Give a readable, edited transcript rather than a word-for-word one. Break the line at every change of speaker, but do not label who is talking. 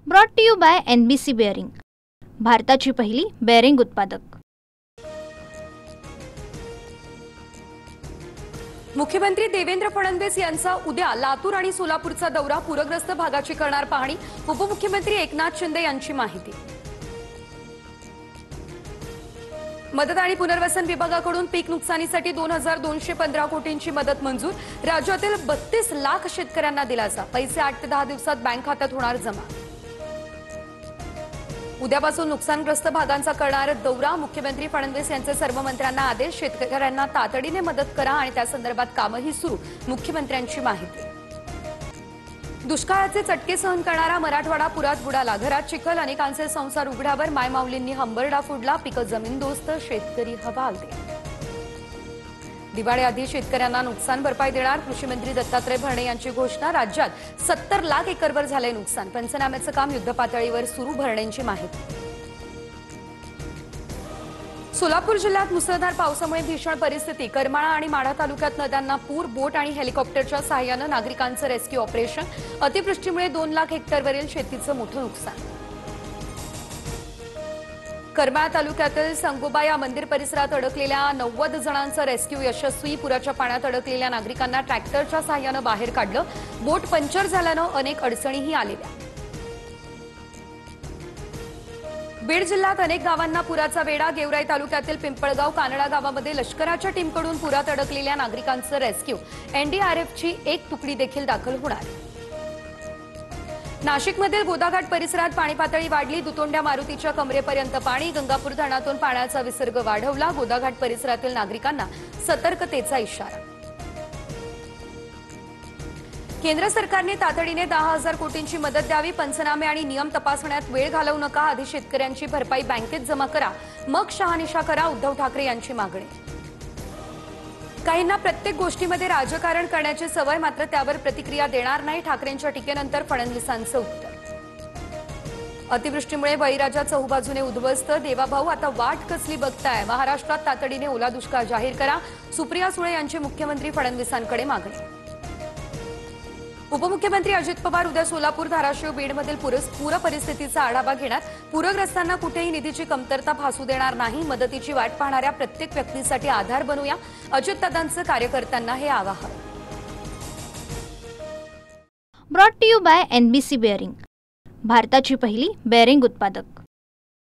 Brought to you by NBC bearing, भारताची पहिली bearing उत्पादक।
मुख्यमंत्री देवेंद्र फडणवीस यांचा उद्या लातूर आणि सोलापूरचा दौरा, पूरग्रस्त भागाची करणार पाहणी। उपमुख्यमंत्री एकनाथ शिंदे यांची माहिती। मदत आणि पुनर्वसन विभागाकडून पीक नुकसानीसाठी 2215 कोटींची मदत मंजूर। राज्यातील 32 लाख शेतकऱ्यांना दिलासा, पैसे 8 ते 10 दिवसात बँक खात्यात होणार जमा। उद्यापासून नुकसानग्रस्त भागांचा करणार दौरा, मुख्यमंत्री फडणवीस यांचे सर्व मंत्र्यांना आदेश, शेतकऱ्यांना तातडीने मदत करा आणि त्या संदर्भात कामही सुरू, मुख्यमंत्र्यांची माहिती। दुष्काळाचे चटके सहन करणारा मराठवाडा पुरात बुडाला, घरात चिखल, अनेकांचे संसार उघड्यावर, मायमाऊलींनी हंबरडा फोडला, पिकं जमीनदोस्त, शेतकरी हवालदिल। दिवाळीआधी शेतकऱ्यांना नुकसान भरपाई देणार, कृषी मंत्री दत्तात्रय भरणे यांची घोषणा। राज्यात 70 लाख एकरवर झाले नुकसान, पंचनाम्याचं काम युद्धपातळीवर सुरू, भरण्यांची माहिती। सोलापूर जिल्ह्यात मुसळधार पावसामुळे भीषण परिस्थिती, करमाळा आणि माढा तालुक्यात नद्यांना पूर, बोट आणि हेलिकॉप्टरच्या सहाय्याने नागरिकांचं रेस्क्यू ऑपरेशन। अतिवृष्टीमुळे 2 लाख हेक्टरवरील शेतीचं मोठं नुकसान। करमाळा तालुक्यातील संगोबा या मंदिर परिसरात अडकलेल्या 90 जणांचं रेस्क्यू यशस्वी, पुराच्या पाण्यात अडकलेल्या नागरिकांना ट्रॅक्टरच्या सहाय्याने बाहेर काढलं, बोट पंक्चर झाल्यानं अनेक अडचणीही आलेल्या। बीड जिल्ह्यात अनेक गावांना पुराचा वेढा, गेवराई तालुक्यातील पिंपळगाव कानडा गावामध्ये लष्कराच्या टीमकडून पुरात अडकलेल्या नागरिकांचं रेस्क्यू, NDRFची एक तुकडी देखील दाखल होणार। नाशिकमधील गोदाघाट परिसरात पाणी पातळी वाढली, दुतोंड्या मारुतीच्या कमरेपर्यंत पाणी, गंगापूर धरणातून पाण्याचा विसर्ग वाढवला, गोदाघाट परिसरातील नागरिकांना सतर्कतेचा इशारा। केंद्र सरकारने तातडीने 10,000 कोटींची मदत द्यावी, पंचनामे आणि नियम तपासण्यात वेळ घालवू नका, आधी शेतकऱ्यांची भरपाई बँकेत जमा करा, मग शहानिशा करा, उद्धव ठाकरे यांची मागणी। काहींना प्रत्येक गोष्टीमध्ये राजकारण करण्याची सवय, मात्र त्यावर प्रतिक्रिया देणार नाही, ठाकरेंच्या टीकेनंतर फडणवीसांचं उत्तर। अतिवृष्टीमुळे बळीराजा चहूबाजूने उद्ध्वस्त, देवाभाऊ आता वाट कसली बघताय, महाराष्ट्रात तातडीने ओला दुष्काळ जाहीर करा, सुप्रिया सुळे यांची मुख्यमंत्री फडणवीसांकडे मागणी। उपमुख्यमंत्री अजित पवार उद्या सोलापूर, धाराशिव, बीडमधील पूर परिस्थितीचा आढावा घेणार, पूरग्रस्तांना कुठेही निधीची कमतरता भासू देणार नाही, मदतीची वाट पाहणाऱ्या प्रत्येक व्यक्तीसाठी आधार बनूया, अजितदादांचं कार्यकर्त्यांना हे आवाहन।
Brought to you by NBC bearing, भारताची पहिली बेअरिंग उत्पादक।